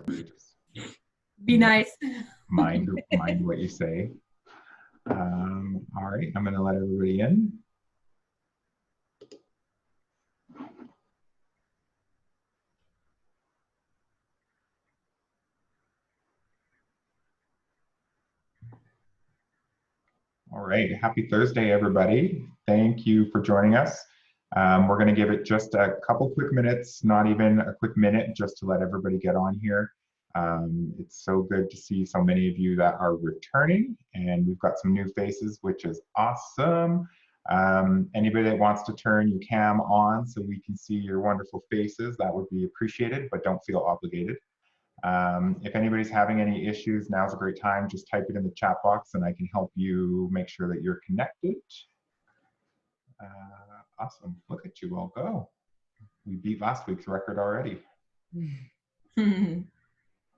Just be nice. mind what you say. All right, I'm going to let everybody in. All right, happy Thursday, everybody. Thank you for joining us. We're going to give it just a couple quick minutes, not even a quick minute, just to let everybody get on here. It's so good to see so many of you that are returning, and we've got some new faces, which is awesome. Anybody that wants to turn your cam on so we can see your wonderful faces, that would be appreciated, but don't feel obligated. If anybody's having any issues, now's a great time. Just type it in the chat box and I can help you make sure that you're connected. Awesome. Look at you all go. We beat last week's record already.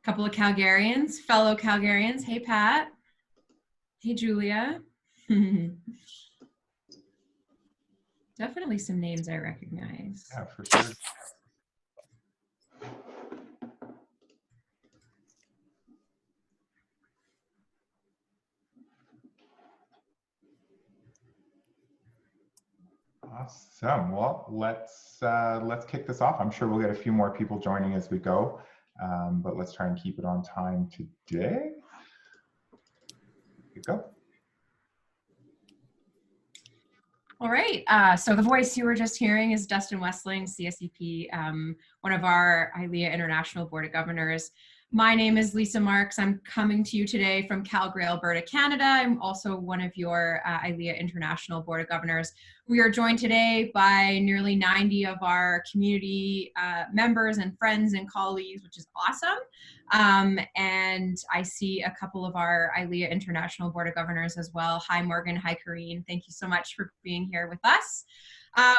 Couple of Calgarians, fellow Calgarians. Hey, Pat. Hey, Julia. Definitely some names I recognize. Yeah, for sure. Awesome. Well, let's kick this off. I'm sure we'll get a few more people joining as we go, but let's try and keep it on time today. Here we go. All right. So the voice you were just hearing is Dustin Westling, CSEP, one of our ILEA International Board of Governors. My name is Lisa Marks. I'm coming to you today from Calgary, Alberta, Canada. I'm also one of your ILEA International Board of Governors. We are joined today by nearly 90 of our community members and friends and colleagues, which is awesome. And I see a couple of our ILEA International Board of Governors as well. Hi, Morgan. Hi, Karine. Thank you so much for being here with us.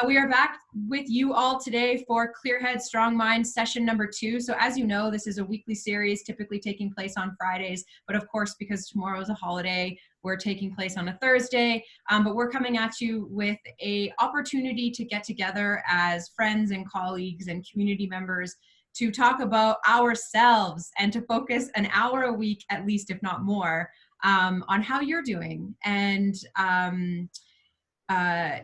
We are back with you all today for Clear Head, Strong Mind session number 2. So as you know, this is a weekly series typically taking place on Fridays, but of course, because tomorrow is a holiday, we're taking place on a Thursday, but we're coming at you with an opportunity to get together as friends and colleagues and community members to talk about ourselves and to focus an hour a week, at least, if not more, on how you're doing and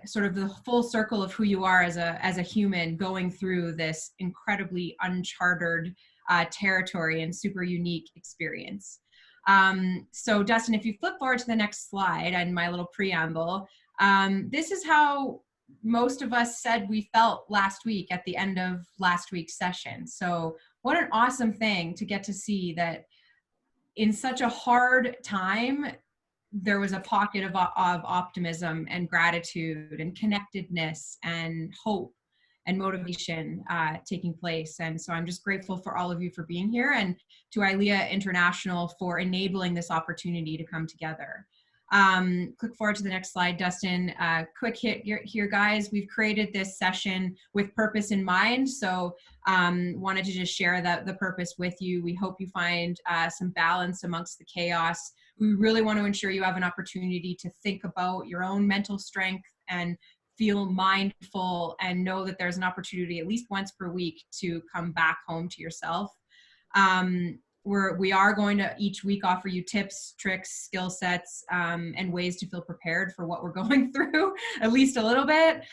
sort of the full circle of who you are as a human going through this incredibly uncharted territory and super unique experience. So Dustin, if you flip forward to the next slide and my little preamble, this is how most of us said we felt last week at the end of last week's session. So what an awesome thing to get to see that in such a hard time, there was a pocket of optimism and gratitude and connectedness and hope and motivation taking place. And so I'm just grateful for all of you for being here and to ILEA International for enabling this opportunity to come together. Click forward to the next slide, Dustin. Quick hit here, guys. We've created this session with purpose in mind. So wanted to just share the purpose with you. We hope you find some balance amongst the chaos. We really want to ensure you have an opportunity to think about your own mental strength and feel mindful and know that there's an opportunity at least once per week to come back home to yourself. We are going to each week offer you tips, tricks, skill sets, and ways to feel prepared for what we're going through, at least a little bit.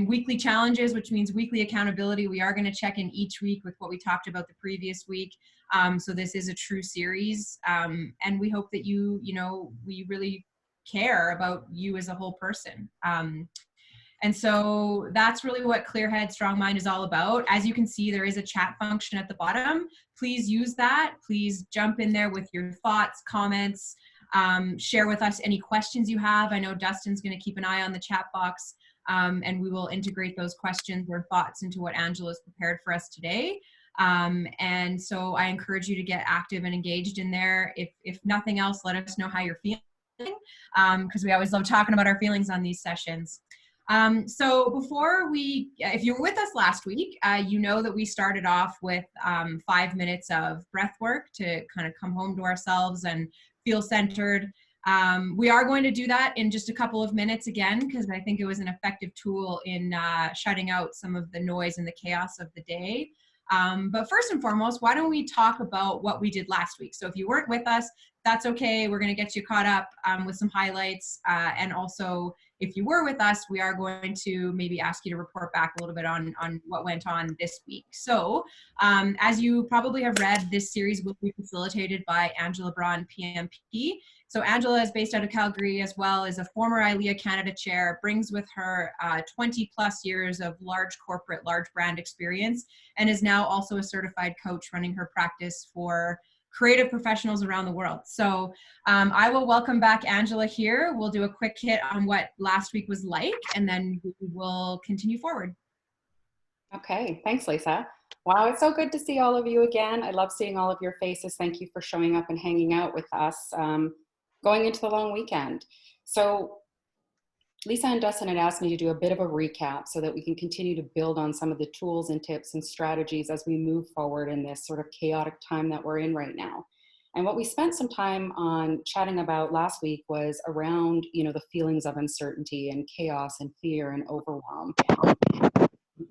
Weekly challenges, which means weekly accountability. We are going to check in each week with what we talked about the previous week. So this is a true series, and we hope that we really care about you as a whole person. And so that's really what Clear Head, Strong Mind is all about. As you can see, there is a chat function at the bottom. Please use that. Please jump in there with your thoughts, comments, share with us any questions you have. I know Dustin's going to keep an eye on the chat box, and we will integrate those questions or thoughts into what Angela's prepared for us today. And so I encourage you to get active and engaged in there. If nothing else, let us know how you're feeling, because we always love talking about our feelings on these sessions. So if you were with us last week, you know that we started off with 5 minutes of breath work to kind of come home to ourselves and feel centered. We are going to do that in just a couple of minutes again, because I think it was an effective tool in shutting out some of the noise and the chaos of the day. But first and foremost, why don't we talk about what we did last week? So if you weren't with us, that's okay. We're going to get you caught up with some highlights. And also, if you were with us, we are going to maybe ask you to report back a little bit on what went on this week. So as you probably have read, this series will be facilitated by Angela Braun, PMP. So Angela is based out of Calgary, as well as a former ILEA Canada chair, brings with her 20 plus years of large corporate, large brand experience, and is now also a certified coach running her practice for creative professionals around the world. So I will welcome back Angela here. We'll do a quick hit on what last week was like, and then we will continue forward. Okay, thanks, Lisa. Wow, it's so good to see all of you again. I love seeing all of your faces. Thank you for showing up and hanging out with us going into the long weekend. So Lisa and Dustin had asked me to do a bit of a recap so that we can continue to build on some of the tools and tips and strategies as we move forward in this sort of chaotic time that we're in right now. And what we spent some time on chatting about last week was around, the feelings of uncertainty and chaos and fear and overwhelm,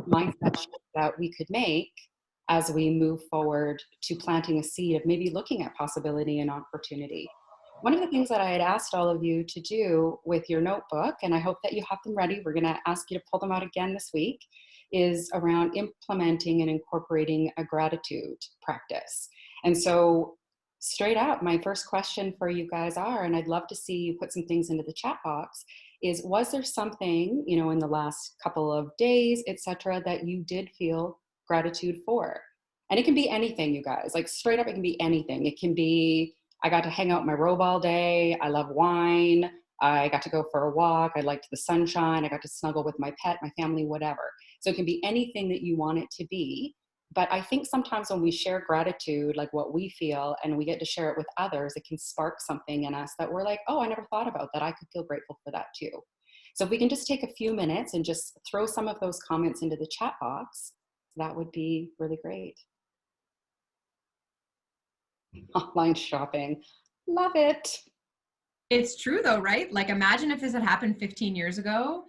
mindset shift that we could make as we move forward to planting a seed of maybe looking at possibility and opportunity. One of the things that I had asked all of you to do with your notebook, and I hope that you have them ready, we're going to ask you to pull them out again this week, is around implementing and incorporating a gratitude practice. And so straight up, my first question for you guys are, and I'd love to see you put some things into the chat box, is was there something, in the last couple of days, etc., that you did feel gratitude for? And it can be anything, you guys, like straight up, it can be anything. It can be, I got to hang out in my robe all day. I love wine. I got to go for a walk. I liked the sunshine. I got to snuggle with my pet, my family, whatever. So it can be anything that you want it to be. But I think sometimes when we share gratitude, like what we feel, and we get to share it with others, it can spark something in us that we're like, oh, I never thought about that. I could feel grateful for that too. So if we can just take a few minutes and just throw some of those comments into the chat box, that would be really great. Online shopping. Love it. It's true though, right? Like imagine if this had happened 15 years ago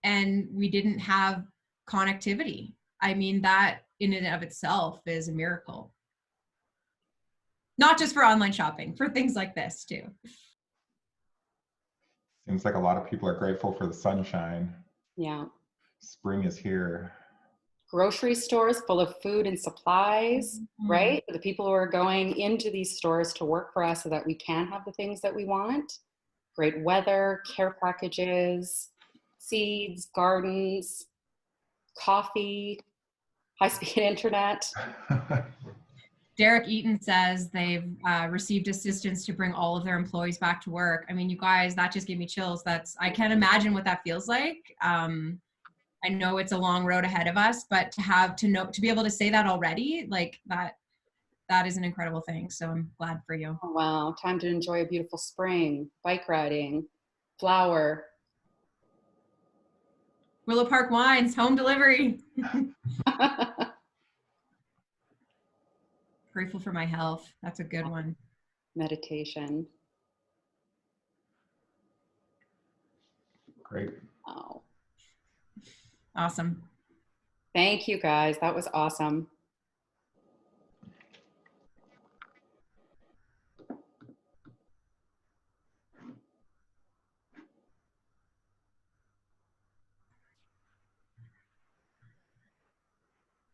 and we didn't have connectivity. I mean, that in and of itself is a miracle. Not just for online shopping, for things like this too. Seems like a lot of people are grateful for the sunshine. Yeah. Spring is here. Grocery stores full of food and supplies, right? The people who are going into these stores to work for us so that we can have the things that we want. Great weather, care packages, seeds, gardens, coffee, high-speed internet. Derek Eaton says they've received assistance to bring all of their employees back to work. I mean, you guys, that just gave me chills. I can't imagine what that feels like. I know it's a long road ahead of us, but to be able to say that already, like that is an incredible thing. So I'm glad for you. Oh, wow. Time to enjoy a beautiful spring, bike riding, flower. Willow Park Wines, home delivery. Grateful for my health. That's a good one. Meditation. Great. Oh. Awesome. Thank you guys. That was awesome.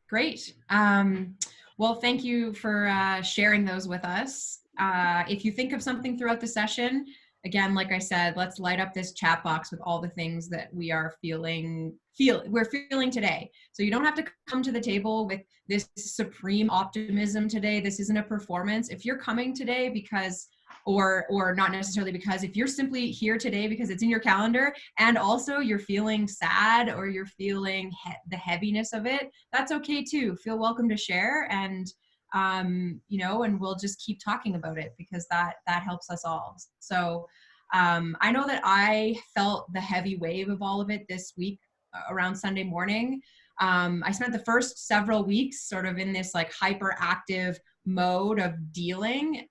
Great. Well, thank you for sharing those with us. If you think of something throughout the session, again, like I said, let's light up this chat box with all the things that we are feeling today. So you don't have to come to the table with this supreme optimism today. This isn't a performance. If you're coming today because, or not necessarily because, if you're simply here today because it's in your calendar and also you're feeling sad or you're feeling the heaviness of it, that's okay too. Feel welcome to share, and and we'll just keep talking about it because that helps us all. So I know that I felt the heavy wave of all of it this week around Sunday morning. I spent the first several weeks sort of in this like hyperactive mode of dealing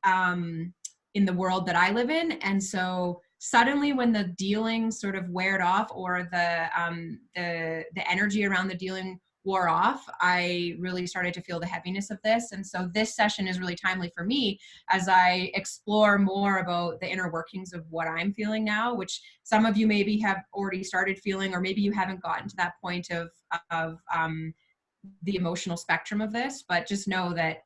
in the world that I live in. And so suddenly when the dealing sort of weared off, or the energy around the dealing wore off, I really started to feel the heaviness of this. And so this session is really timely for me as I explore more about the inner workings of what I'm feeling now, which some of you maybe have already started feeling, or maybe you haven't gotten to that point of the emotional spectrum of this, but just know that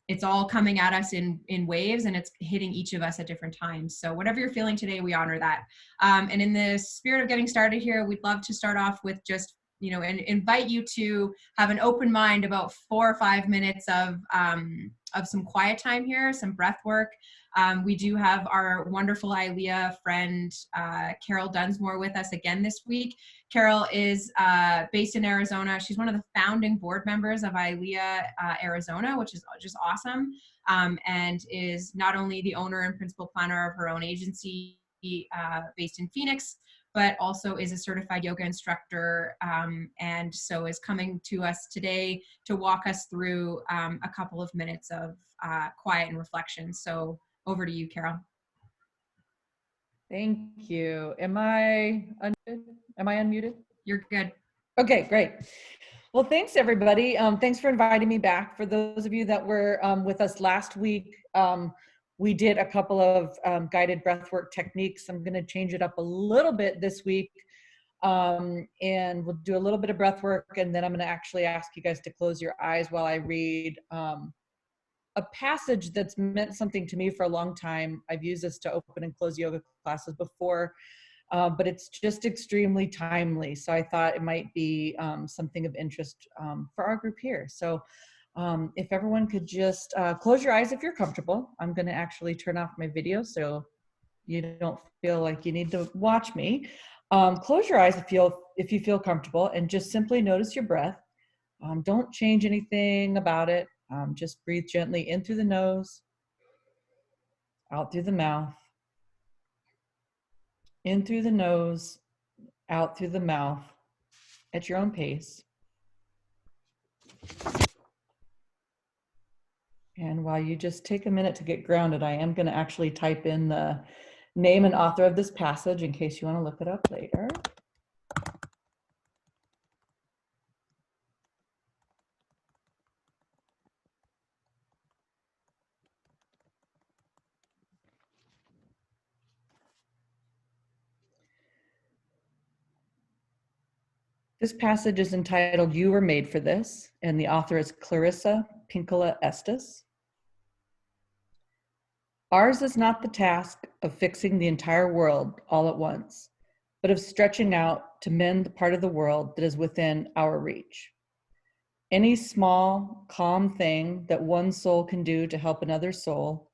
it's all coming at us in waves, and it's hitting each of us at different times. So whatever you're feeling today, we honor that. And in the spirit of getting started here, we'd love to start off with just, and invite you to have an open mind about 4 or 5 minutes of some quiet time here, some breath work. We do have our wonderful ILEA friend, Carol Dunsmore, with us again this week. Carol is based in Arizona. She's one of the founding board members of ILEA Arizona, which is just awesome, and is not only the owner and principal planner of her own agency based in Phoenix, but also is a certified yoga instructor, and so is coming to us today to walk us through a couple of minutes of quiet and reflection. So over to you, Carol. Thank you. Am I unmuted? You're good. Okay, great. Well, thanks everybody. Thanks for inviting me back. For those of you that were with us last week, we did a couple of guided breathwork techniques. I'm going to change it up a little bit this week, and we'll do a little bit of breathwork, and then I'm going to actually ask you guys to close your eyes while I read a passage that's meant something to me for a long time. I've used this to open and close yoga classes before, but it's just extremely timely. So I thought it might be something of interest for our group here. So if everyone could just close your eyes if you're comfortable. I'm going to actually turn off my video so you don't feel like you need to watch me. Close your eyes if you feel comfortable, and just simply notice your breath. Don't change anything about it. Just breathe gently in through the nose, out through the mouth, in through the nose, out through the mouth, at your own pace. And while you just take a minute to get grounded, I am going to actually type in the name and author of this passage in case you want to look it up later. This passage is entitled "You Were Made for This," and the author is Clarissa Pinkola Estes. Ours is not the task of fixing the entire world all at once, but of stretching out to mend the part of the world that is within our reach. Any small, calm thing that one soul can do to help another soul,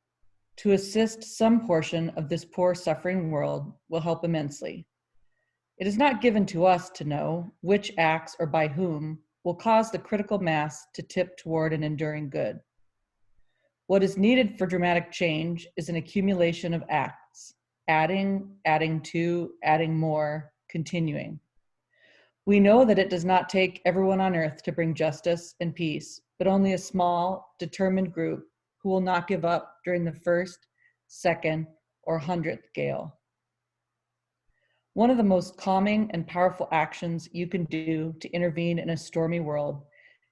to assist some portion of this poor suffering world, will help immensely. It is not given to us to know which acts or by whom will cause the critical mass to tip toward an enduring good. What is needed for dramatic change is an accumulation of acts, adding to, adding more, continuing. We know that it does not take everyone on earth to bring justice and peace, but only a small, determined group who will not give up during the first, second, or 100th gale. One of the most calming and powerful actions you can do to intervene in a stormy world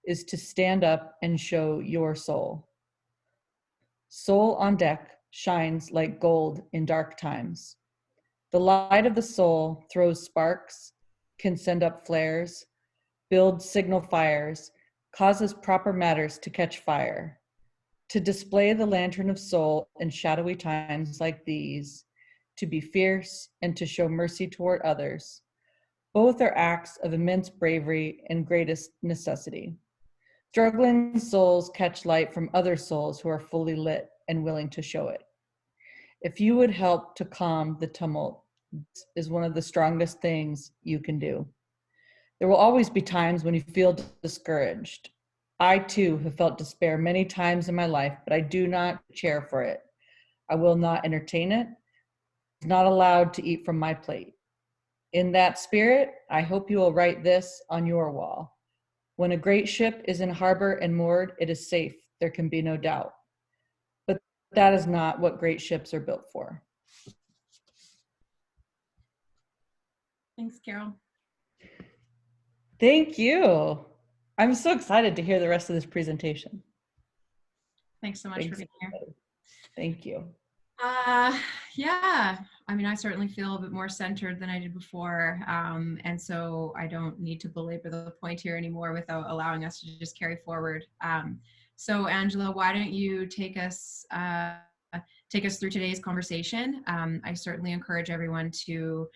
is to stand up and show your soul. Soul on deck shines like gold in dark times. The light of the soul throws sparks, can send up flares, build signal fires, causes proper matters to catch fire. To display the lantern of soul in shadowy times like these, to be fierce and to show mercy toward others, both are acts of immense bravery and greatest necessity. Struggling souls catch light from other souls who are fully lit and willing to show it. If you would help to calm the tumult, this is one of the strongest things you can do. There will always be times when you feel discouraged. I too have felt despair many times in my life, but I do not chair for it. I will not entertain it. It's not allowed to eat from my plate. In that spirit, I hope you will write this on your wall. When a great ship is in harbor and moored, it is safe, there can be no doubt. But that is not what great ships are built for. Thanks, Carol. Thank you. I'm so excited to hear the rest of this presentation. Thanks so much for being here. Thank you. Yeah, I mean, I certainly feel a bit more centered than I did before. And so I don't need to belabor the point here anymore without allowing us to just carry forward. So Angela, why don't you take us through today's conversation? I certainly encourage everyone to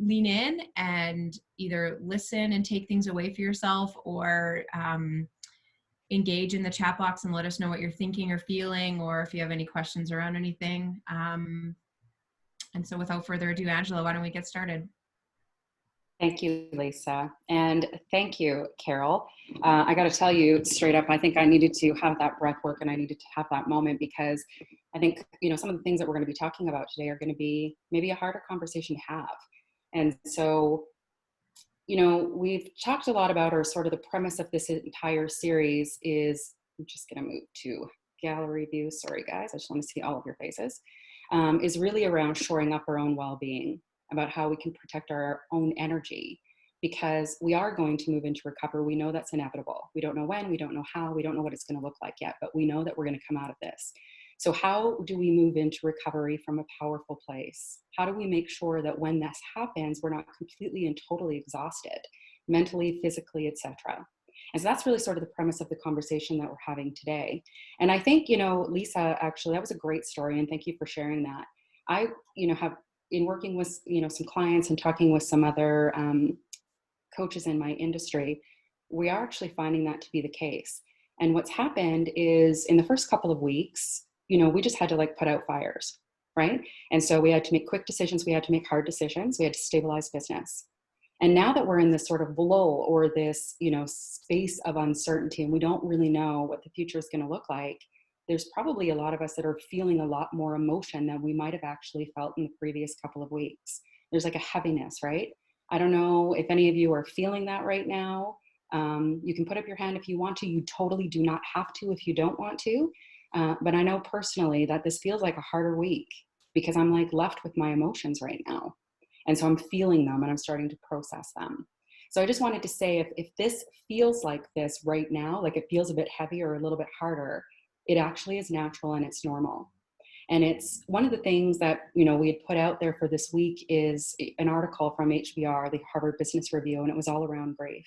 lean in and either listen and take things away for yourself, or engage in the chat box and let us know what you're thinking or feeling, or if you have any questions around anything. And so without further ado, Angela, why don't we get started? Thank you, Lisa. And thank you, Carol. I got to tell you straight up, I think I needed to have that breath work, and I needed to have that moment, because I think, some of the things that we're going to be talking about today are going to be maybe a harder conversation to have. And so, we've talked a lot about, or sort of the premise of this entire series is, I'm just going to move to gallery view. Sorry, guys. I just want to see all of your faces. Is really around shoring up our own well-being, about how we can protect our own energy, because we are going to move into recovery. We know that's inevitable. We don't know when, we don't know how, we don't know what it's going to look like yet, but we know that we're going to come out of this. So how do we move into recovery from a powerful place? How do we make sure that when this happens, we're not completely and totally exhausted, mentally, physically, etc.? And so that's really sort of the premise of the conversation that we're having today. And I think, Lisa, actually, that was a great story, and thank you for sharing that. I, have, in working with, some clients and talking with some other coaches in my industry, we are actually finding that to be the case. And what's happened is, in the first couple of weeks, we just had to put out fires, right? And so we had to make quick decisions. We had to make hard decisions. We had to stabilize business. And now that we're in this sort of lull, or this, space of uncertainty, and we don't really know what the future is going to look like, there's probably a lot of us that are feeling a lot more emotion than we might have actually felt in the previous couple of weeks. There's a heaviness, right? I don't know if any of you are feeling that right now. You can put up your hand if you want to. You totally do not have to if you don't want to. But I know personally that this feels like a harder week, because I'm left with my emotions right now. And so I'm feeling them, and I'm starting to process them. So I just wanted to say, if this feels like this right now, it feels a bit heavier or a little bit harder, it actually is natural and it's normal. And it's one of the things that, we had put out there for this week is an article from HBR, the Harvard Business Review, and it was all around grief.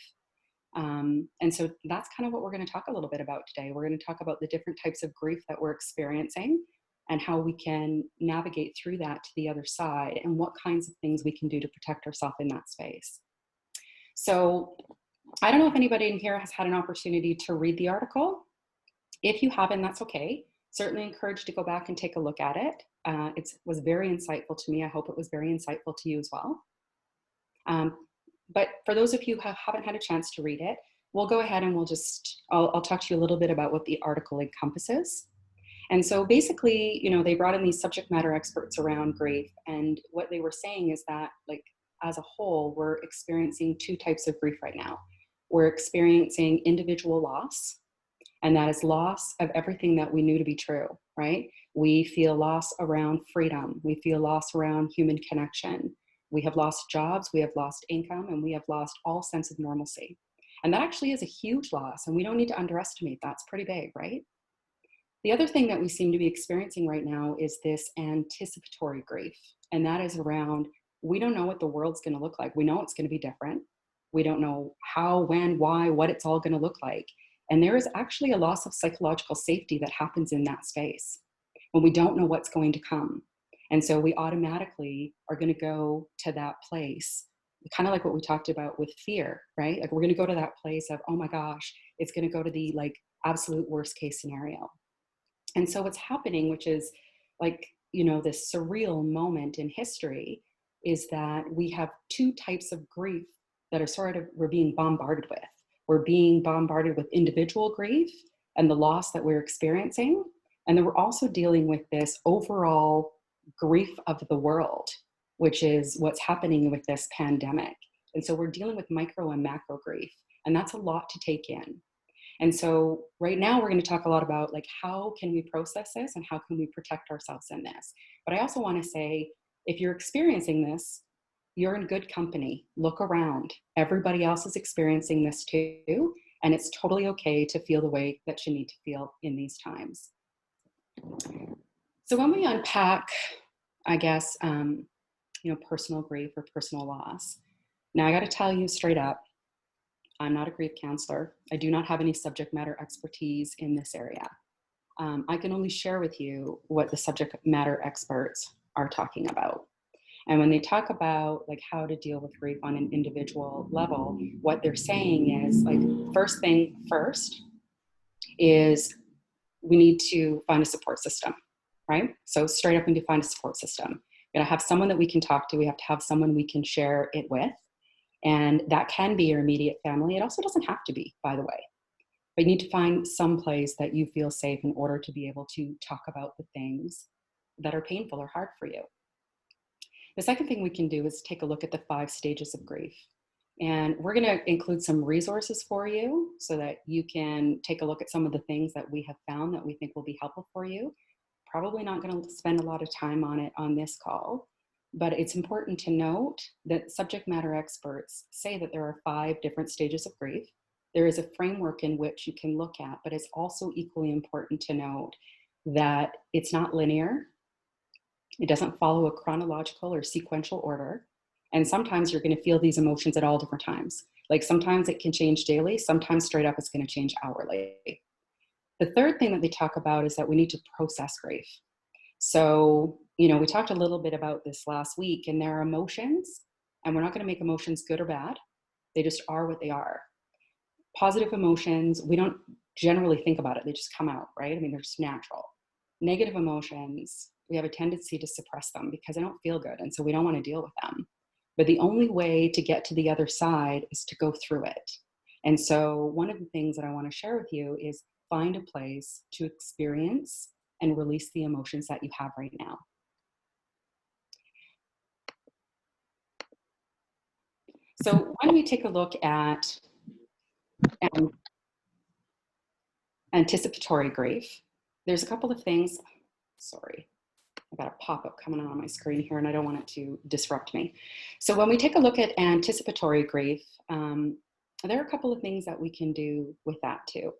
And so that's kind of what we're going to talk a little bit about today. We're going to talk about the different types of grief that we're experiencing, and how we can navigate through that to the other side, and what kinds of things we can do to protect ourselves in that space. So I don't know if anybody in here has had an opportunity to read the article. If you haven't, that's okay. Certainly encouraged to go back and take a look at it. It was very insightful to me. I hope it was very insightful to you as well. But for those of you who haven't had a chance to read it, we'll go ahead and I'll talk to you a little bit about what the article encompasses. And so basically, they brought in these subject matter experts around grief, and what they were saying is that, as a whole, we're experiencing two types of grief right now. We're experiencing individual loss, and that is loss of everything that we knew to be true, right? We feel loss around freedom. We feel loss around human connection. We have lost jobs, we have lost income, and we have lost all sense of normalcy. And that actually is a huge loss, and we don't need to underestimate that. It's pretty big, right? The other thing that we seem to be experiencing right now is this anticipatory grief. And that is around, we don't know what the world's going to look like. We know it's going to be different. We don't know how, when, why, what it's all going to look like. And there is actually a loss of psychological safety that happens in that space when we don't know what's going to come. And so we automatically are going to go to that place, kind of like what we talked about with fear, right? We're going to go to that place of, oh my gosh, it's going to go to the absolute worst case scenario. And so what's happening, which is this surreal moment in history, is that we have two types of grief that we're being bombarded with. We're being bombarded with individual grief and the loss that we're experiencing. And then we're also dealing with this overall grief of the world, which is what's happening with this pandemic. And so we're dealing with micro and macro grief, and that's a lot to take in. And so right now we're going to talk a lot about how can we process this and how can we protect ourselves in this. But I also want to say, if you're experiencing this, you're in good company. Look around. Everybody else is experiencing this too. And it's totally okay to feel the way that you need to feel in these times. So when we unpack, I guess, personal grief or personal loss, now I got to tell you straight up, I'm not a grief counselor. I do not have any subject matter expertise in this area. I can only share with you what the subject matter experts are talking about. And when they talk about like how to deal with grief on an individual level, what they're saying is like, first thing first is we need to find a support system, right? So straight up, we need to find a support system. We gotta have someone that we can talk to. We have to have someone we can share it with. And that can be your immediate family. It also doesn't have to be, by the way. But you need to find some place that you feel safe in order to be able to talk about the things that are painful or hard for you. The second thing we can do is take a look at the 5 stages of grief. And we're going to include some resources for you so that you can take a look at some of the things that we have found that we think will be helpful for you. Probably not going to spend a lot of time on it on this call, but it's important to note that subject matter experts say that there are 5 different stages of grief. There is a framework in which you can look at, but it's also equally important to note that it's not linear. It doesn't follow a chronological or sequential order. And sometimes you're going to feel these emotions at all different times. Like sometimes it can change daily, sometimes straight up it's going to change hourly. The third thing that they talk about is that we need to process grief. So, we talked a little bit about this last week, and there are emotions, and we're not going to make emotions good or bad. They just are what they are. Positive emotions, we don't generally think about it. They just come out, right? I mean, they're just natural. Negative emotions, we have a tendency to suppress them because they don't feel good. And so we don't want to deal with them. But the only way to get to the other side is to go through it. And so one of the things that I want to share with you is find a place to experience and release the emotions that you have right now. So why don't we take a look at anticipatory grief? There's a couple of things. Sorry, I've got a pop-up coming on my screen here and I don't want it to disrupt me. So when we take a look at anticipatory grief, there are a couple of things that we can do with that too.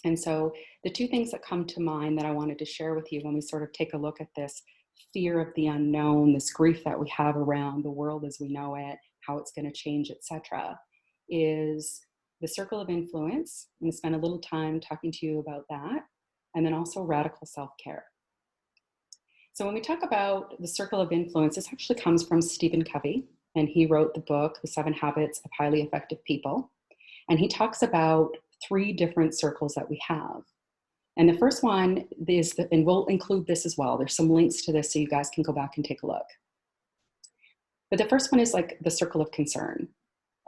And so the 2 things that come to mind that I wanted to share with you when we sort of take a look at this fear of the unknown, this grief that we have around the world as we know it, how it's going to change, etc., is the circle of influence. I'm going to spend a little time talking to you about that, and then also radical self-care. So when we talk about the circle of influence, this actually comes from Stephen Covey, and he wrote the book, The 7 Habits of Highly Effective People. And he talks about 3 different circles that we have. And the first one is, and we'll include this as well. There's some links to this so you guys can go back and take a look. But the first one is like the circle of concern.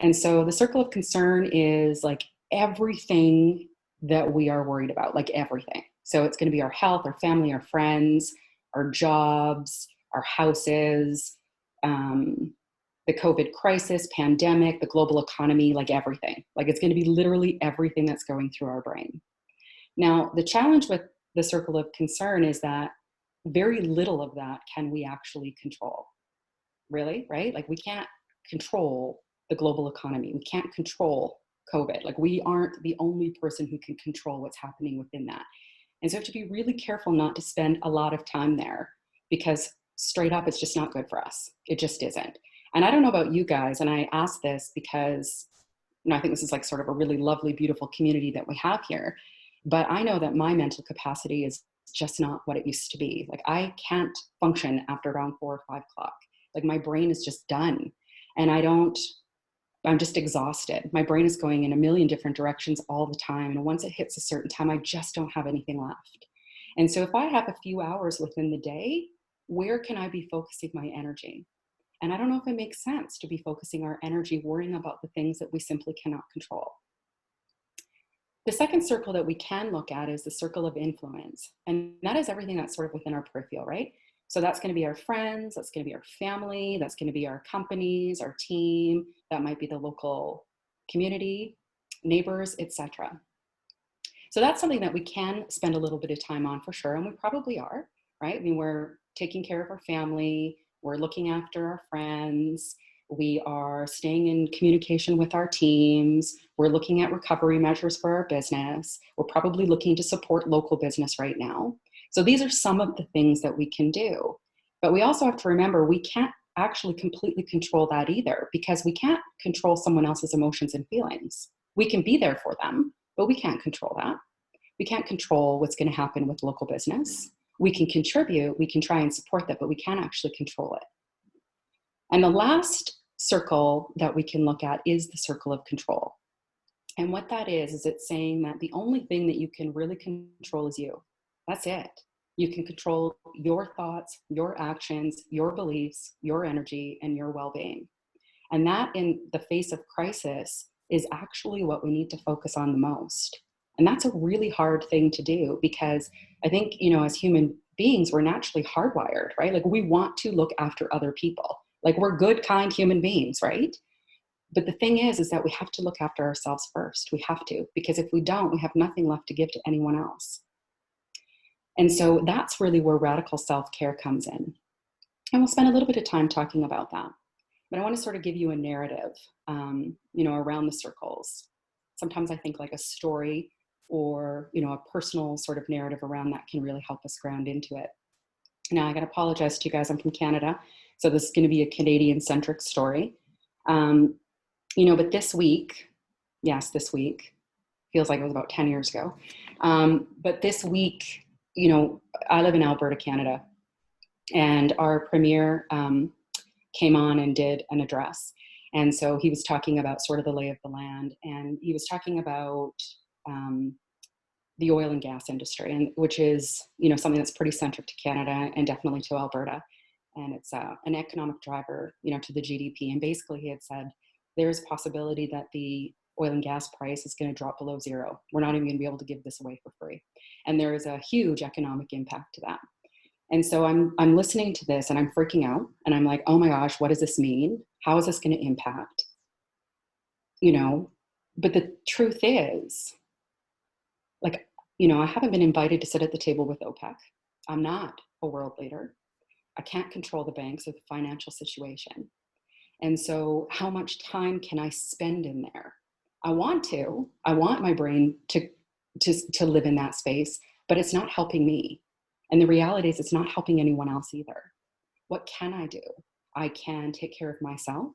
And so the circle of concern is like everything that we are worried about, like everything. So it's going to be our health, our family, our friends, our jobs, our houses, the COVID crisis, pandemic, the global economy, like everything. Like it's going to be literally everything that's going through our brain. Now, the challenge with the circle of concern is that very little of that can we actually control. Really, right? Like we can't control the global economy. We can't control COVID. Like we aren't the only person who can control what's happening within that. And so we have to be really careful not to spend a lot of time there because straight up, it's just not good for us. It just isn't. And I don't know about you guys, and I ask this because, I think this is like sort of a really lovely, beautiful community that we have here. But I know that my mental capacity is just not what it used to be. Like I can't function after around 4 or 5 o'clock. Like my brain is just done. And I'm just exhausted. My brain is going in a million different directions all the time. And once it hits a certain time, I just don't have anything left. And so if I have a few hours within the day, where can I be focusing my energy? And I don't know if it makes sense to be focusing our energy worrying about the things that we simply cannot control. The second circle that we can look at is the circle of influence. And that is everything that's sort of within our peripheral, right? So that's going to be our friends, that's going to be our family, that's going to be our companies, our team, that might be the local community, neighbors, etc. So that's something that we can spend a little bit of time on for sure, and we probably are, right? I mean, we're taking care of our family, we're looking after our friends, We are staying in communication with our teams. We're looking at recovery measures for our business. We're probably looking to support local business right now. So these are some of the things that we can do. But we also have to remember we can't actually completely control that either, because we can't control someone else's emotions and feelings. We can be there for them, but we can't control that. We can't control what's going to happen with local business. We can contribute, we can try and support that, but we can't actually control it. And the last circle that we can look at is the circle of control. And what that is it's saying that the only thing that you can really control is you. That's it. You can control your thoughts, your actions, your beliefs, your energy, and your well-being. And that, in the face of crisis, is actually what we need to focus on the most. And that's a really hard thing to do, because I think, as human beings, we're naturally hardwired, right? Like, we want to look after other people. Like, we're good, kind human beings, right? But the thing is that we have to look after ourselves first. We have to, because if we don't, we have nothing left to give to anyone else. And so that's really where radical self-care comes in. And we'll spend a little bit of time talking about that. But I want to sort of give you a narrative, around the circles. Sometimes I think like a story or, a personal sort of narrative around that can really help us ground into it. Now, I got to apologize to you guys. I'm from Canada, so this is going to be a Canadian-centric story. But this week, feels like it was about 10 years ago. But this week, I live in Alberta, Canada, and our premier came on and did an address. And so he was talking about sort of the lay of the land, and he was talking about the oil and gas industry, and which is, something that's pretty centric to Canada and definitely to Alberta. And it's an economic driver, to the GDP. And basically he had said, there's a possibility that the oil and gas price is going to drop below zero. We're not even going to be able to give this away for free. And there is a huge economic impact to that. And so I'm listening to this and I'm freaking out, and I'm like, oh my gosh, what does this mean? How is this going to impact? But the truth is, like, I haven't been invited to sit at the table with OPEC. I'm not a world leader. I can't control the banks or the financial situation. And so how much time can I spend in there? I want my brain to live in that space, but it's not helping me. And the reality is it's not helping anyone else either. What can I do? I can take care of myself.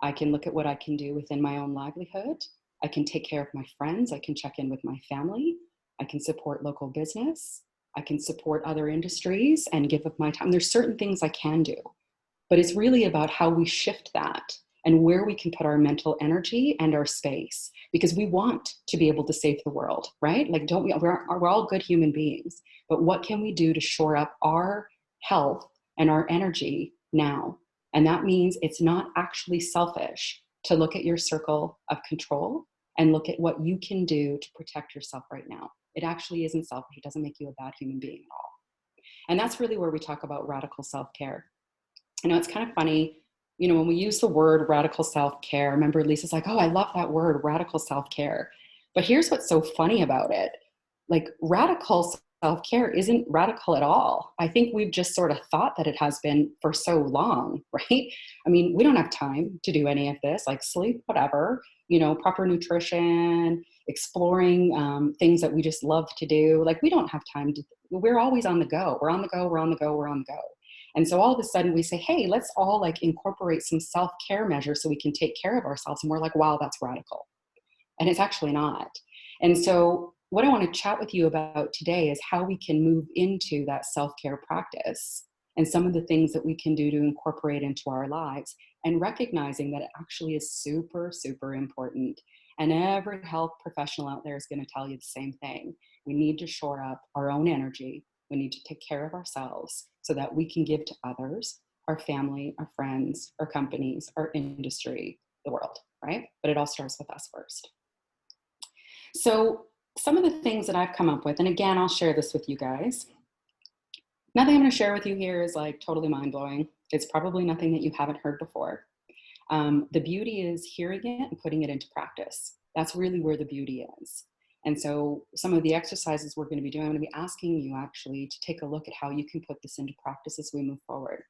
I can look at what I can do within my own livelihood. I can take care of my friends. I can check in with my family. I can support local business. I can support other industries and give up my time. There's certain things I can do, but it's really about how we shift that and where we can put our mental energy and our space, because we want to be able to save the world, right? Like, don't we? We're all good human beings, but what can we do to shore up our health and our energy now? And that means it's not actually selfish to look at your circle of control and look at what you can do to protect yourself right now. It actually isn't selfish. It doesn't make you a bad human being at all. And that's really where we talk about radical self-care. It's kind of funny, when we use the word radical self-care, remember Lisa's like, oh, I love that word, radical self-care. But here's what's so funny about it. Like, radical self-care isn't radical at all. I think we've just sort of thought that it has been for so long, right? I mean, we don't have time to do any of this, like sleep, whatever, proper nutrition, exploring things that we just love to do. Like, we don't have time to, we're always on the go. We're on the go, we're on the go, we're on the go. And so all of a sudden we say, hey, let's all like incorporate some self-care measures so we can take care of ourselves. And we're like, wow, that's radical. And it's actually not. And so what I want to chat with you about today is how we can move into that self-care practice and some of the things that we can do to incorporate into our lives, and recognizing that it actually is super, super important. And every health professional out there is going to tell you the same thing. We need to shore up our own energy. We need to take care of ourselves so that we can give to others, our family, our friends, our companies, our industry, the world, right? But it all starts with us first. So some of the things that I've come up with, and again, I'll share this with you guys. Nothing I'm going to share with you here is like totally mind-blowing. It's probably nothing that you haven't heard before. The beauty is hearing it and putting it into practice. That's really where the beauty is. And so some of the exercises we're going to be doing, I'm going to be asking you actually to take a look at how you can put this into practice as we move forward.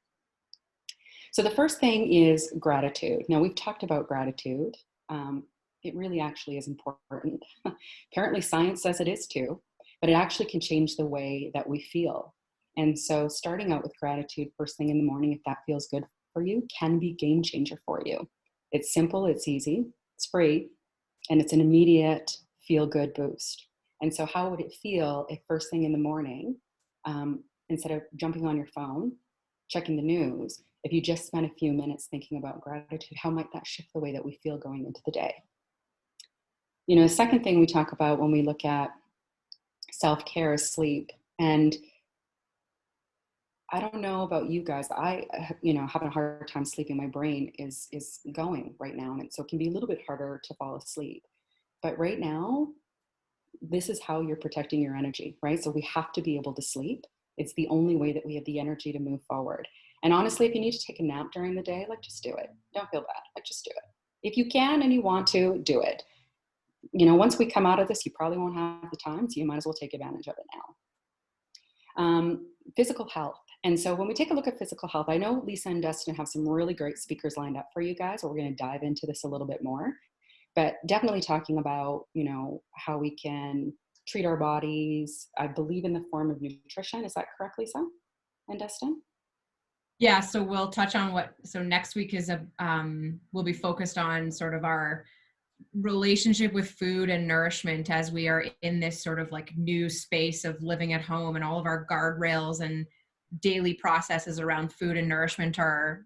So the first thing is gratitude. Now, we've talked about gratitude. It really actually is important. Apparently science says it is too, but it actually can change the way that we feel. And so starting out with gratitude first thing in the morning, if that feels good for you, can be game changer for you. It's simple, it's easy, it's free, and it's an immediate feel good boost. And so how would it feel if first thing in the morning, instead of jumping on your phone, checking the news, if you just spent a few minutes thinking about gratitude, how might that shift the way that we feel going into the day? You know, the second thing we talk about when we look at self-care is sleep. And I don't know about you guys, I, having a hard time sleeping. My brain is going right now. And so it can be a little bit harder to fall asleep. But right now, this is how you're protecting your energy, right? So we have to be able to sleep. It's the only way that we have the energy to move forward. And honestly, if you need to take a nap during the day, like just do it. Don't feel bad, like just do it. If you can and you want to, do it. You know, once we come out of this, you probably won't have the time, so you might as well take advantage of it now. Physical health. And so when we take a look at physical health, I know Lisa and Dustin have some really great speakers lined up for you guys, we're going to dive into this a little bit more, but definitely talking about, you know, how we can treat our bodies, I believe in the form of nutrition. Is that correct, Lisa and Dustin? Yeah, so we'll touch on so next week is we'll be focused on sort of our relationship with food and nourishment as we are in this sort of like new space of living at home, and all of our guardrails and daily processes around food and nourishment are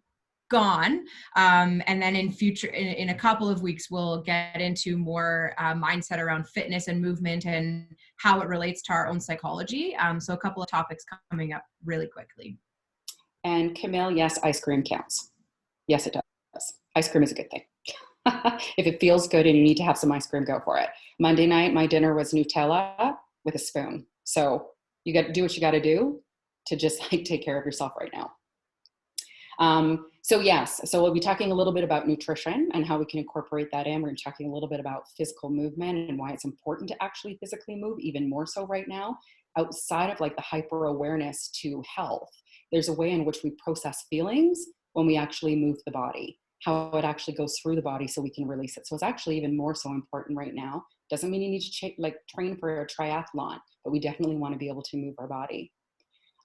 gone. And then in a couple of weeks, we'll get into more mindset around fitness and movement and how it relates to our own psychology. So a couple of topics coming up really quickly. And Camille, yes, ice cream counts. Yes, it does. Ice cream is a good thing. If it feels good and you need to have some ice cream, go for it. Monday night, my dinner was Nutella with a spoon. So you got to do what you got to do to just like take care of yourself right now. So yes, so we'll be talking a little bit about nutrition and how we can incorporate that in. We're going to be talking a little bit about physical movement and why it's important to actually physically move, even more so right now, outside of like the hyper awareness to health. There's a way in which we process feelings when we actually move the body, how it actually goes through the body so we can release it. So it's actually even more so important right now. Doesn't mean you need to train for a triathlon, but we definitely want to be able to move our body.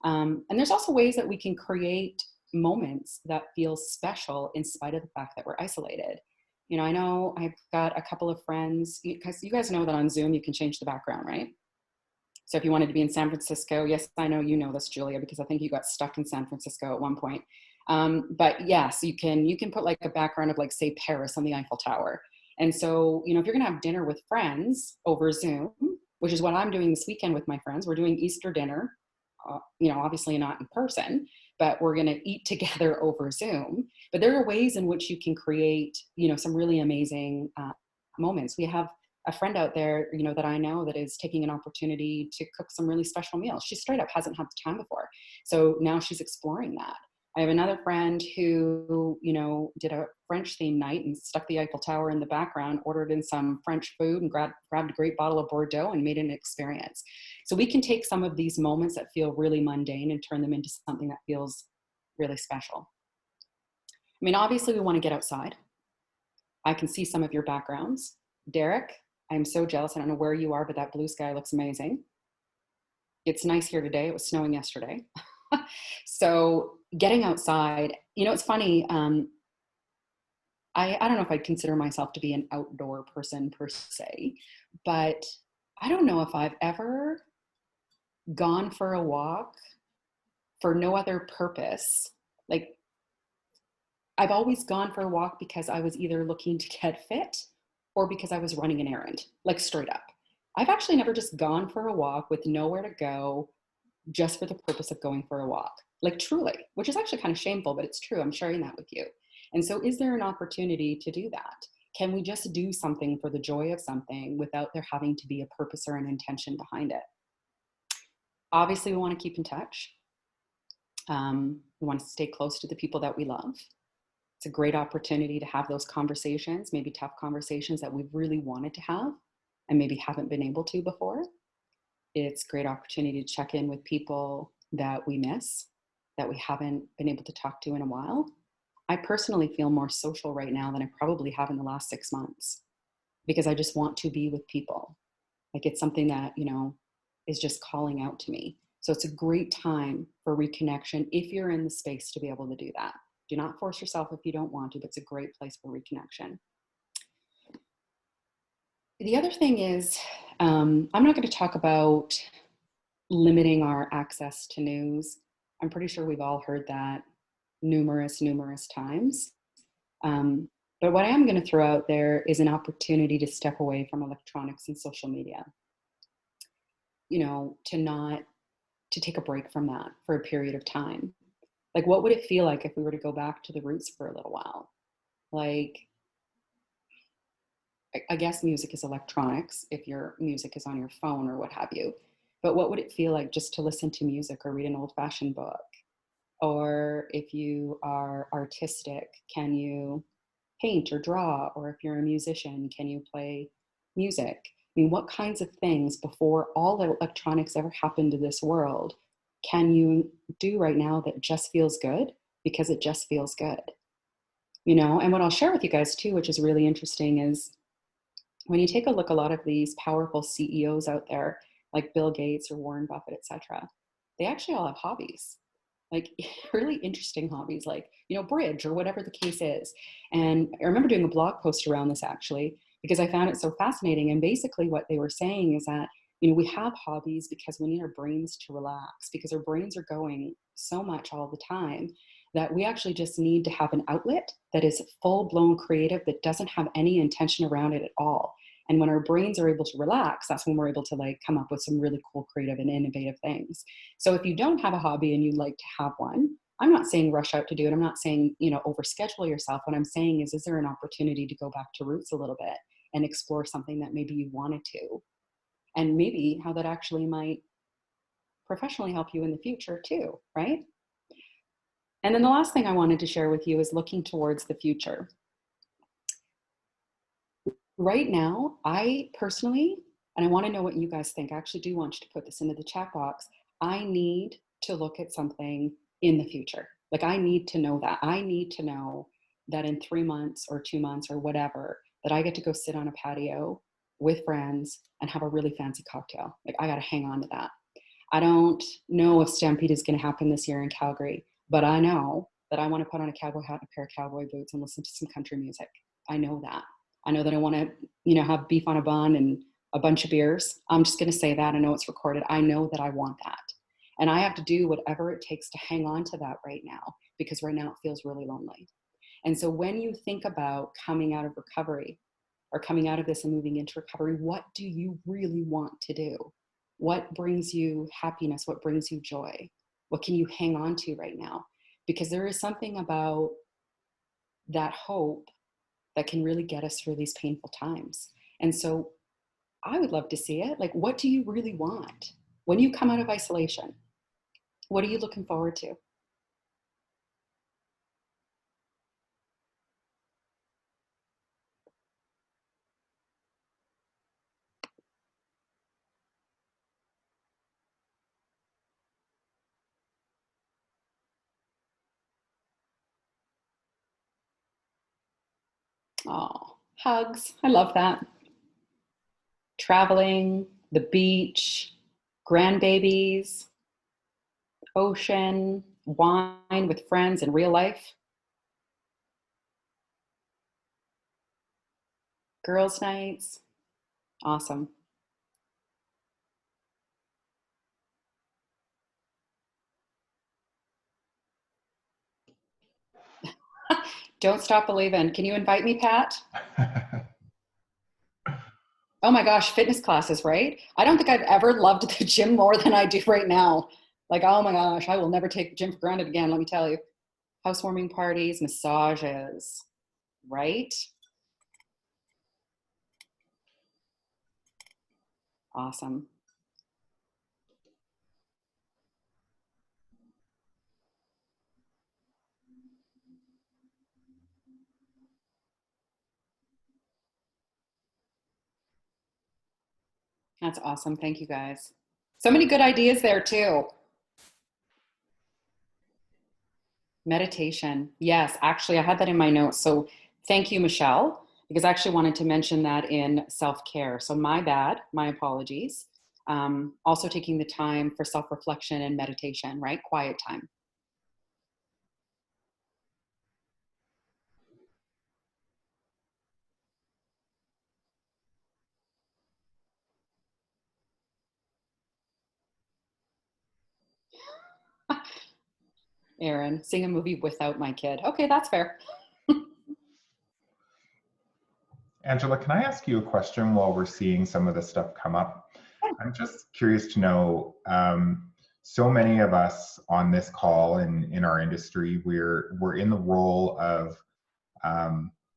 And there's also ways that we can create moments that feel special in spite of the fact that we're isolated. You know, I know I've got a couple of friends, because you guys know that on Zoom, you can change the background, right? So if you wanted to be in San Francisco, yes, I know you know this, Julia, because I think you got stuck in San Francisco at one point. But yes, you can put like a background of like, say, Paris on the Eiffel Tower. And so, you know, if you're going to have dinner with friends over Zoom, which is what I'm doing this weekend with my friends, we're doing Easter dinner, you know, obviously not in person, but we're going to eat together over Zoom. But there are ways in which you can create, you know, some really amazing moments. We have a friend out there, you know, that I know that is taking an opportunity to cook some really special meals. She straight up hasn't had the time before. So now she's exploring that. I have another friend who, you know, did a French themed night and stuck the Eiffel Tower in the background, ordered in some French food and grabbed a great bottle of Bordeaux and made an experience. So we can take some of these moments that feel really mundane and turn them into something that feels really special. I mean, obviously we want to get outside. I can see some of your backgrounds. Derek, I'm so jealous. I don't know where you are, but that blue sky looks amazing. It's nice here today. It was snowing yesterday. So getting outside, you know, it's funny. I don't know if I'd consider myself to be an outdoor person per se, but I don't know if I've ever gone for a walk for no other purpose. Like, I've always gone for a walk because I was either looking to get fit or because I was running an errand, like straight up. I've actually never just gone for a walk with nowhere to go just for the purpose of going for a walk, like truly, which is actually kind of shameful, but it's true. I'm sharing that with you. And so is there an opportunity to do that? Can we just do something for the joy of something without there having to be a purpose or an intention behind it? Obviously, we want to keep in touch. We want to stay close to the people that we love. It's a great opportunity to have those conversations, maybe tough conversations that we've really wanted to have and maybe haven't been able to before. It's a great opportunity to check in with people that we miss, that we haven't been able to talk to in a while. I personally feel more social right now than I probably have in the last 6 months, because I just want to be with people. Like, it's something that, you know, is just calling out to me. So it's a great time for reconnection if you're in the space to be able to do that. Do not force yourself if you don't want to, but it's a great place for reconnection. The other thing is, I'm not going to talk about limiting our access to news. I'm pretty sure we've all heard that numerous times. But what I am going to throw out there is an opportunity to step away from electronics and social media. You know, to take a break from that for a period of time. Like, what would it feel like if we were to go back to the roots for a little while? Like, I guess music is electronics if your music is on your phone or what have you. But what would it feel like just to listen to music or read an old-fashioned book? Or if you are artistic, can you paint or draw? Or if you're a musician, can you play music? I mean, what kinds of things before all the electronics ever happened to this world can you do right now that just feels good because it just feels good? You know, and what I'll share with you guys too, which is really interesting, is when you take a look, a lot of these powerful CEOs out there, like Bill Gates or Warren Buffett, etc., they actually all have hobbies, like really interesting hobbies, like, you know, bridge or whatever the case is. And I remember doing a blog post around this actually, because I found it so fascinating. And basically what they were saying is that, you know, we have hobbies because we need our brains to relax, because our brains are going so much all the time that we actually just need to have an outlet that is full blown creative, that doesn't have any intention around it at all. And when our brains are able to relax, that's when we're able to like come up with some really cool, creative and innovative things. So if you don't have a hobby and you'd like to have one, I'm not saying rush out to do it. I'm not saying, you know, overschedule yourself. What I'm saying is there an opportunity to go back to roots a little bit and explore something that maybe you wanted to, and maybe how that actually might professionally help you in the future too, right? And then the last thing I wanted to share with you is looking towards the future. Right now, I personally, and I want to know what you guys think, I actually do want you to put this into the chat box. I need to look at something in the future. Like, I need to know that. I need to know that in 3 months or 2 months or whatever, that I get to go sit on a patio with friends and have a really fancy cocktail. Like, I got to hang on to that. I don't know if Stampede is going to happen this year in Calgary, but I know that I want to put on a cowboy hat and a pair of cowboy boots and listen to some country music. I know that. I know that I want to, you know, have beef on a bun and a bunch of beers. I'm just going to say that. I know it's recorded. I know that I want that. And I have to do whatever it takes to hang on to that right now, because right now it feels really lonely. And so when you think about coming out of recovery or coming out of this and moving into recovery, what do you really want to do? What brings you happiness? What brings you joy? What can you hang on to right now? Because there is something about that hope that can really get us through these painful times. And so I would love to see it. Like, what do you really want? When you come out of isolation, what are you looking forward to? Oh, hugs. I love that. Traveling, the beach, grandbabies, ocean, wine with friends in real life, girls' nights. Awesome. Don't stop believing. Can you invite me, Pat? Oh my gosh, fitness classes, right? I don't think I've ever loved the gym more than I do right now. Like, oh my gosh, I will never take the gym for granted again, let me tell you. Housewarming parties, massages, right? Awesome. That's awesome. Thank you guys. So many good ideas there too. Meditation. Yes, actually, I had that in my notes. So thank you, Michelle, because I actually wanted to mention that in self-care. So my bad, my apologies. Also taking the time for self-reflection and meditation, right? Quiet time. Aaron, seeing a movie without my kid. Okay, that's fair. Angela, can I ask you a question while we're seeing some of the stuff come up? I'm just curious to know, so many of us on this call and in our industry, we're in the role of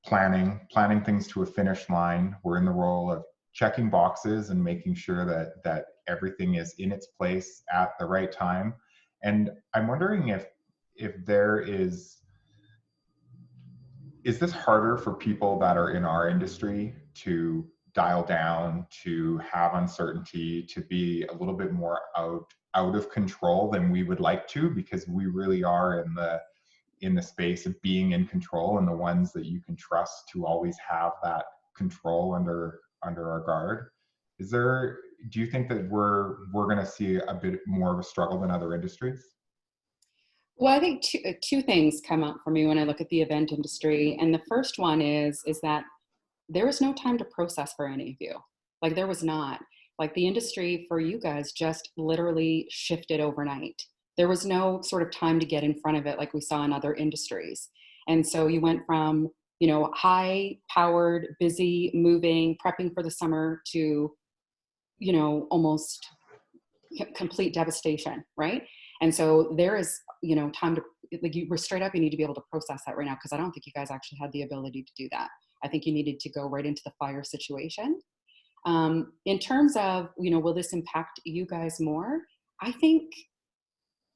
planning things to a finish line. We're in the role of checking boxes and making sure that everything is in its place at the right time. And I'm wondering if there is this harder for people that are in our industry to dial down, to have uncertainty, to be a little bit more out of control than we would like to, because we really are in the space of being in control, and the ones that you can trust to always have that control under our guard. Do you think that we're going to see a bit more of a struggle than other industries? Well, I think two things come up for me when I look at the event industry. And the first one is that there was no time to process for any of you. Like there was not. Like the industry for you guys just literally shifted overnight. There was no sort of time to get in front of it like we saw in other industries. And so you went from, you know, high powered, busy, moving, prepping for the summer to, you know, almost complete devastation, right? And so there is, you know, time to, like, you were straight up, you need to be able to process that right now, because I don't think you guys actually had the ability to do that. I think you needed to go right into the fire situation. In terms of, you know, will this impact you guys more? I think,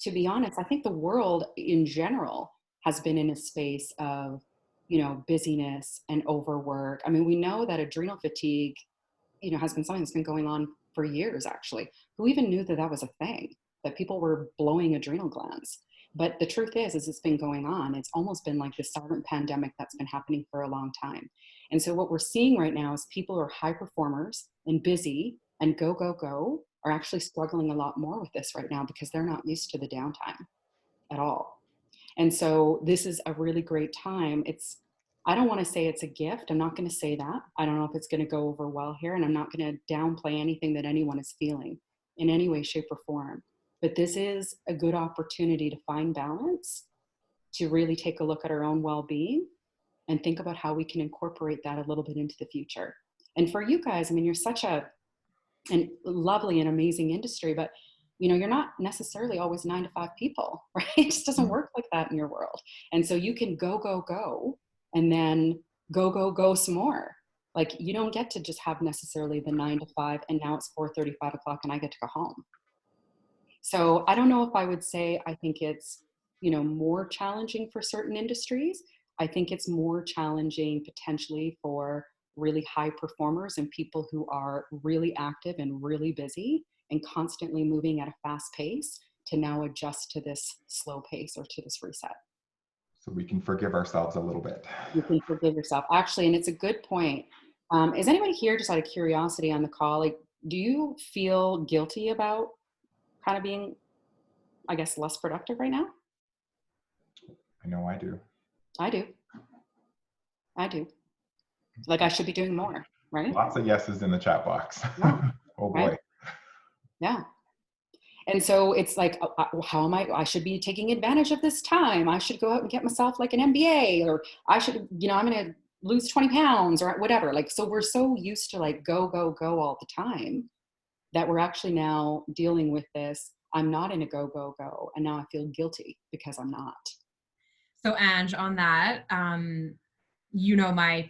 to be honest, I think the world in general has been in a space of, you know, busyness and overwork. I mean, we know that adrenal fatigue, you know, has been something that's been going on for years, actually. Who even knew that that was a thing, that people were blowing adrenal glands? But the truth is it's been going on. It's almost been like this silent pandemic that's been happening for a long time. And so what we're seeing right now is people who are high performers and busy and go, go, go are actually struggling a lot more with this right now, because they're not used to the downtime at all. And so this is a really great time. I don't want to say it's a gift. I'm not going to say that. I don't know if it's going to go over well here, and I'm not going to downplay anything that anyone is feeling in any way, shape, or form. But this is a good opportunity to find balance, to really take a look at our own well-being and think about how we can incorporate that a little bit into the future. And for you guys, I mean, you're such a lovely and amazing industry, but you know, you're not necessarily always 9 to 5 people, right? It just doesn't work like that in your world. And so you can go, go, go, and then go, go, go some more. Like you don't get to just have necessarily the 9 to 5 and now it's 4:30, 5 o'clock and I get to go home. So I don't know if I would say I think it's, you know, more challenging for certain industries. I think it's more challenging potentially for really high performers and people who are really active and really busy and constantly moving at a fast pace to now adjust to this slow pace or to this reset. So we can forgive ourselves a little bit. You can forgive yourself. Actually, and it's a good point. Is anybody here, just out of curiosity on the call, like, do you feel guilty about kind of being, I guess, less productive right now? I know I do. I do. I do. Like I should be doing more, right? Lots of yeses in the chat box. Yeah. Oh boy. Right? Yeah. And so it's like, how am I should be taking advantage of this time. I should go out and get myself like an MBA, or I should, you know, I'm going to lose 20 pounds or whatever. Like, so we're so used to like go, go, go all the time that we're actually now dealing with this. I'm not in a go, go, go. And now I feel guilty because I'm not. So Ange, on that, you know, my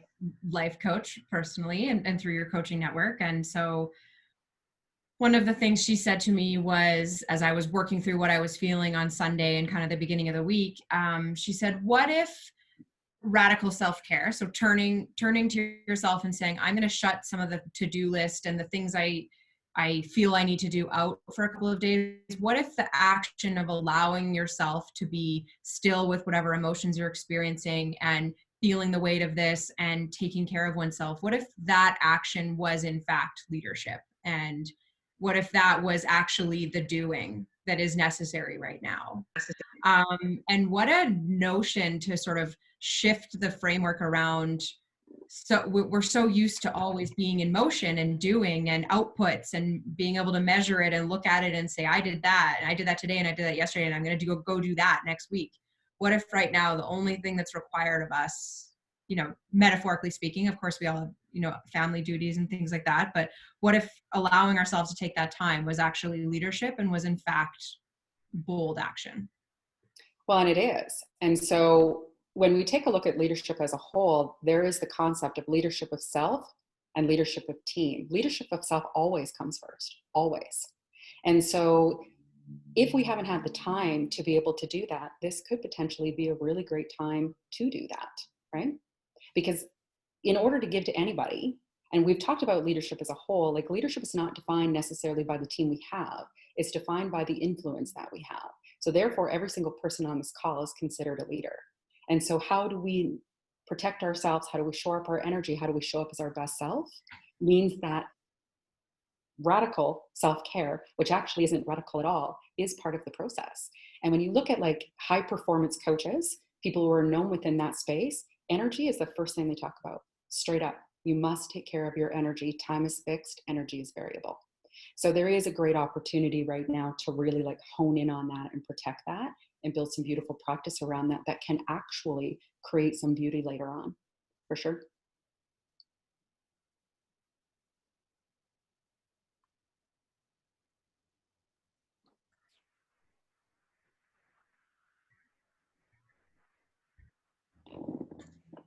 life coach personally and through your coaching network. And so one of the things she said to me was, as I was working through what I was feeling on Sunday and kind of the beginning of the week, she said, what if radical self-care, so turning to yourself and saying, I'm going to shut some of the to-do list and the things I I feel I need to do out for a couple of days. What if the action of allowing yourself to be still with whatever emotions you're experiencing and feeling the weight of this and taking care of oneself, what if that action was in fact leadership? And what if that was actually the doing that is necessary right now? And what a notion to sort of shift the framework around. So we're so used to always being in motion and doing and outputs and being able to measure it and look at it and say, I did that and I did that today and I did that yesterday and I'm going to go do that next week. What if right now the only thing that's required of us, you know, metaphorically speaking, of course we all have, you know, family duties and things like that, but what if allowing ourselves to take that time was actually leadership and was in fact bold action? Well, and it is. And so when we take a look at leadership as a whole, there is the concept of leadership of self and leadership of team. Leadership of self always comes first, always. And so if we haven't had the time to be able to do that, this could potentially be a really great time to do that, right? Because in order to give to anybody, and we've talked about leadership as a whole, like leadership is not defined necessarily by the team we have, it's defined by the influence that we have. So therefore, every single person on this call is considered a leader. And so how do we protect ourselves? How do we shore up our energy? How do we show up as our best self? Means that radical self-care, which actually isn't radical at all, is part of the process. And when you look at like high performance coaches, people who are known within that space, energy is the first thing they talk about, straight up. You must take care of your energy. Time is fixed, energy is variable. So there is a great opportunity right now to really like hone in on that and protect that and build some beautiful practice around that that can actually create some beauty later on, for sure.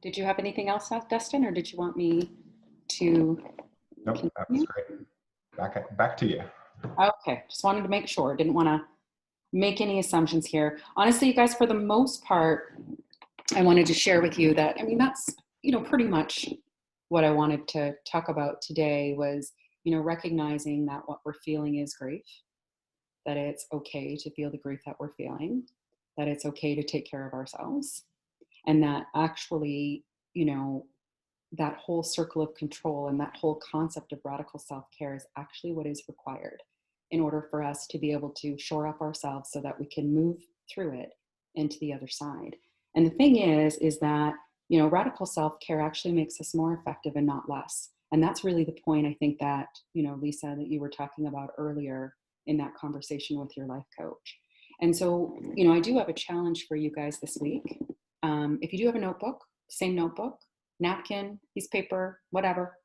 Did you have anything else, Dustin, or did you want me to Nope, that was continue? great. Back to you. Okay, just wanted to make sure. Didn't want to make any assumptions here. Honestly, you guys, for the most part, I wanted to share with you that, I mean, that's, you know, pretty much what I wanted to talk about today was, you know, recognizing that what we're feeling is grief, that it's okay to feel the grief that we're feeling, that it's okay to take care of ourselves, and that actually, you know, that whole circle of control and that whole concept of radical self-care is actually what is required in order for us to be able to shore up ourselves so that we can move through it into the other side. And the thing is that, you know, radical self-care actually makes us more effective and not less. And that's really the point, I think, that, you know, Lisa, that you were talking about earlier in that conversation with your life coach. And so, you know, I do have a challenge for you guys this week. If you do have a notebook, same notebook, napkin, piece of paper, whatever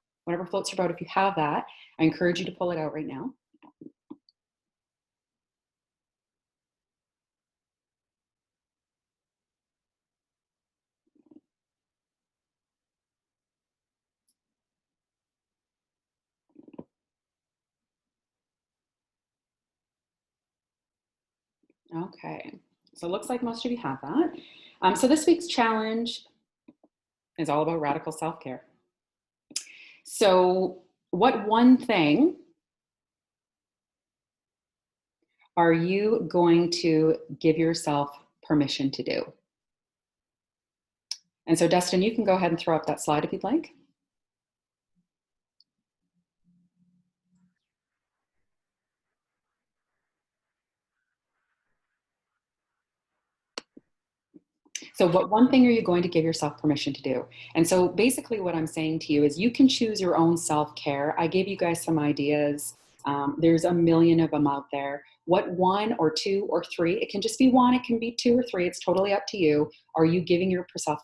floats your boat. If you have that, I encourage you to pull it out right now. Okay, so it looks like most of you have that. So this week's challenge is all about radical self-care. So what one thing are you going to give yourself permission to do? And so Dustin, you can go ahead and throw up that slide if you'd like. So what one thing are you going to give yourself permission to do? And so basically what I'm saying to you is you can choose your own self-care. I gave you guys some ideas. There's a million of them out there. What one or two or three, it can just be one, it can be two or three, it's totally up to you. Are you giving yourself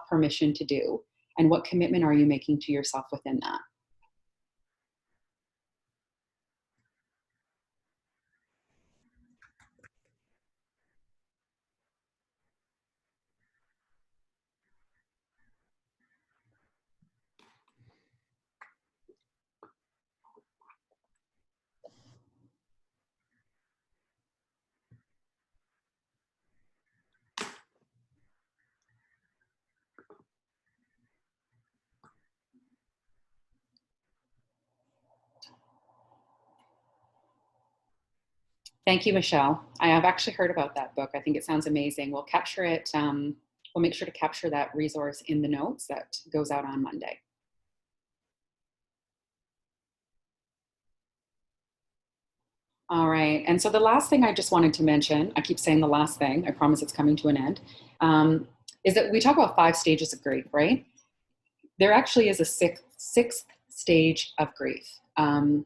permission to do? And what commitment are you making to yourself within that? Thank you, Michelle. I have actually heard about that book. I think it sounds amazing. We'll capture it. We'll make sure to capture that resource in the notes that goes out on Monday. All right. And so the last thing I just wanted to mention, I keep saying the last thing, I promise it's coming to an end, is that we talk about 5 stages of grief, right? There actually is a sixth stage of grief. And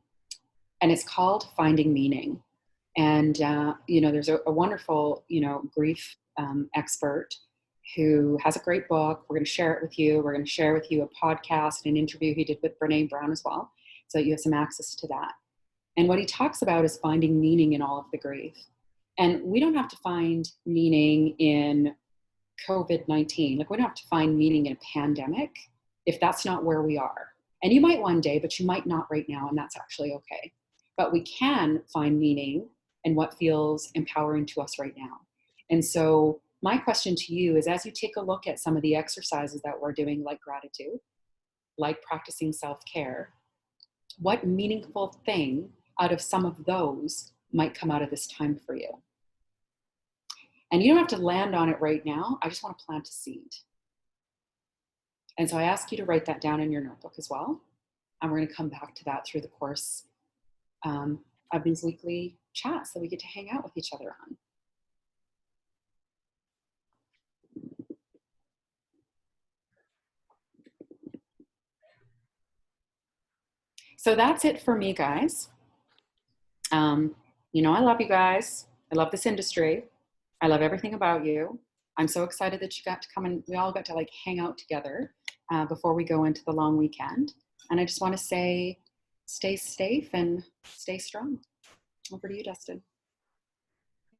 it's called finding meaning. And, there's a wonderful, grief expert who has a great book. We're going to share it with you. We're going to share with you a podcast, an interview he did with Brene Brown as well, so that you have some access to that. And what he talks about is finding meaning in all of the grief. And we don't have to find meaning in COVID-19. Like, we don't have to find meaning in a pandemic if that's not where we are. And you might one day, but you might not right now, and that's actually okay. But we can find meaning in what feels empowering to us right now. And so my question to you is, as you take a look at some of the exercises that we're doing, like gratitude, like practicing self-care, what meaningful thing out of some of those might come out of this time for you? And you don't have to land on it right now. I just want to plant a seed. And so I ask you to write that down in your notebook as well. And we're going to come back to that through the course of these weekly chats that we get to hang out with each other on. So that's it for me, guys. I love you guys. I love this industry. I love everything about you. I'm so excited that you got to come and we all got to like hang out together before we go into the long weekend. And I just want to say, stay safe and stay strong. Over to you, Dustin.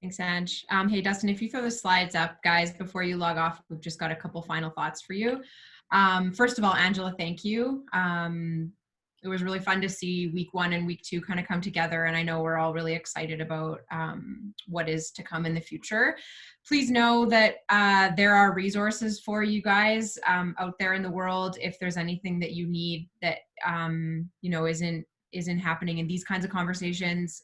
Thanks, Ange. Hey, Dustin, if you throw the slides up, guys, before you log off, we've just got a couple final thoughts for you. First of all, Angela, thank you. It was really fun to see week 1 and week 2 kind of come together. And I know we're all really excited about what is to come in the future. Please know that there are resources for you guys out there in the world. If there's anything that you need that, isn't happening in these kinds of conversations.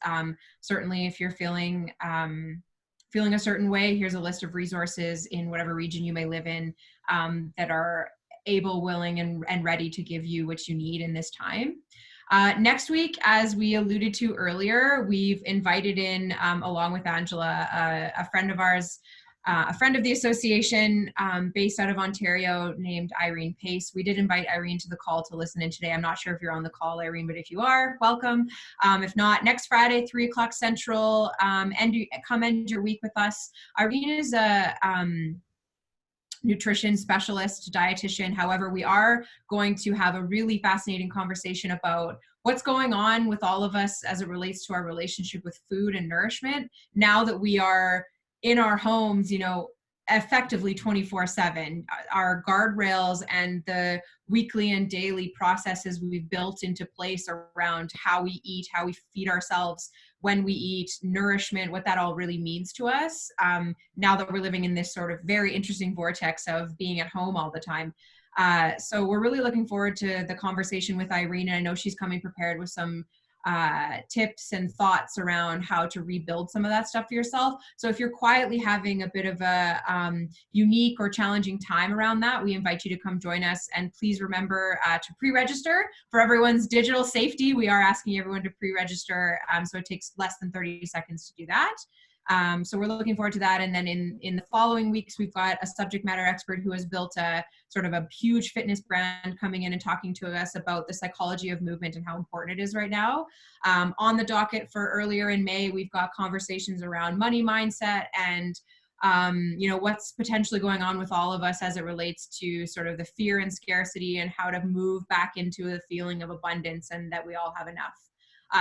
Certainly if you're feeling a certain way, here's a list of resources in whatever region you may live in that are able, willing, and ready to give you what you need in this time. Next week, as we alluded to earlier, we've invited in, along with Angela, a friend of ours, a friend of the association based out of Ontario named Irene Pace. We did invite Irene to the call to listen in today. I'm not sure if you're on the call, Irene, but if you are, welcome. If not, next Friday, 3 o'clock Central, come end your week with us. Irene is a nutrition specialist, dietitian. However, we are going to have a really fascinating conversation about what's going on with all of us as it relates to our relationship with food and nourishment now that we are in our homes, effectively 24/7. Our guardrails and the weekly and daily processes we've built into place around how we eat, how we feed ourselves, when we eat, nourishment, what that all really means to us, now that we're living in this sort of very interesting vortex of being at home all the time. So we're really looking forward to the conversation with Irene. And I know she's coming prepared with some tips and thoughts around how to rebuild some of that stuff for yourself. So if you're quietly having a bit of a unique or challenging time around that, we invite you to come join us. And please remember to pre-register for everyone's digital safety. We are asking everyone to pre-register, so it takes less than 30 seconds to do that. So we're looking forward to that. And then in the following weeks, we've got a subject matter expert who has built a sort of a huge fitness brand coming in and talking to us about the psychology of movement and how important it is right now. On the docket for earlier in May, we've got conversations around money mindset and what's potentially going on with all of us as it relates to sort of the fear and scarcity and how to move back into a feeling of abundance and that we all have enough.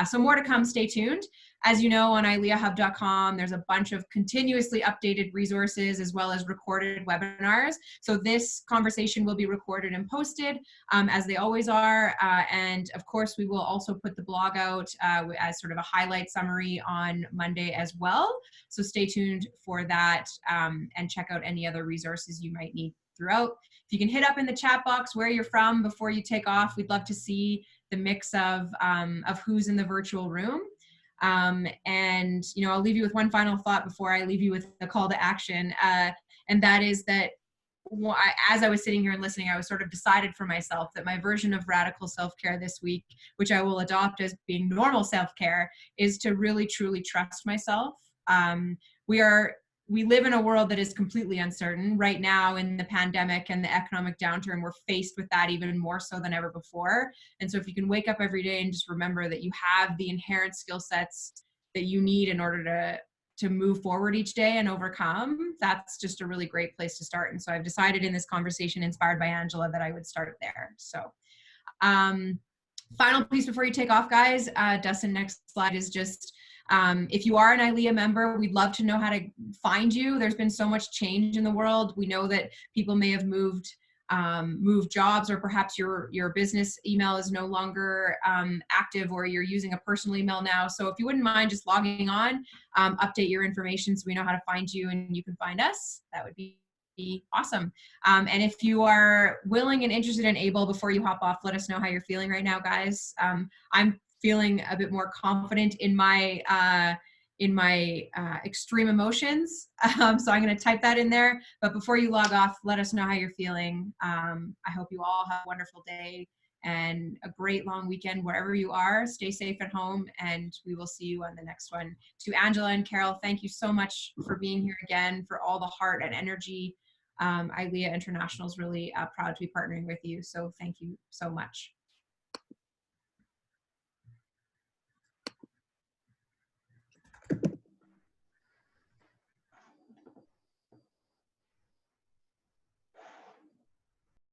So more to come, stay tuned. As you know, on ileahub.com, there's a bunch of continuously updated resources as well as recorded webinars. So this conversation will be recorded and posted as they always are. And of course, we will also put the blog out as sort of a highlight summary on Monday as well. So stay tuned for that and check out any other resources you might need throughout. If you can hit up in the chat box where you're from before you take off, we'd love to see the mix of who's in the virtual room. And, you know, I'll leave you with one final thought before I leave you with a call to action. And that is that as I was sitting here and listening, I was sort of decided for myself that my version of radical self-care this week, which I will adopt as being normal self-care, is to really, truly trust myself. We live in a world that is completely uncertain right now. In the pandemic and the economic downturn, we're faced with that even more so than ever before. And so if you can wake up every day and just remember that you have the inherent skill sets that you need in order to move forward each day and overcome, that's just a really great place to start. And so I've decided in this conversation, inspired by Angela, that I would start there. So final piece before you take off, guys. Dustin, next slide is just, if you are an ILEA member, we'd love to know how to find you. There's been so much change in the world. We know that people may have moved jobs, or perhaps your business email is no longer active, or you're using a personal email now. So if you wouldn't mind just logging on, update your information so we know how to find you and you can find us, that would be awesome. And if you are willing and interested and able, before you hop off, let us know how you're feeling right now, guys. I'm feeling a bit more confident in my extreme emotions. So I'm going to type that in there. But before you log off, let us know how you're feeling. I hope you all have a wonderful day and a great long weekend wherever you are. Stay safe at home, and we will see you on the next one. To Angela and Carol, thank you so much for being here again, for all the heart and energy. ILEA International is really proud to be partnering with you. So thank you so much.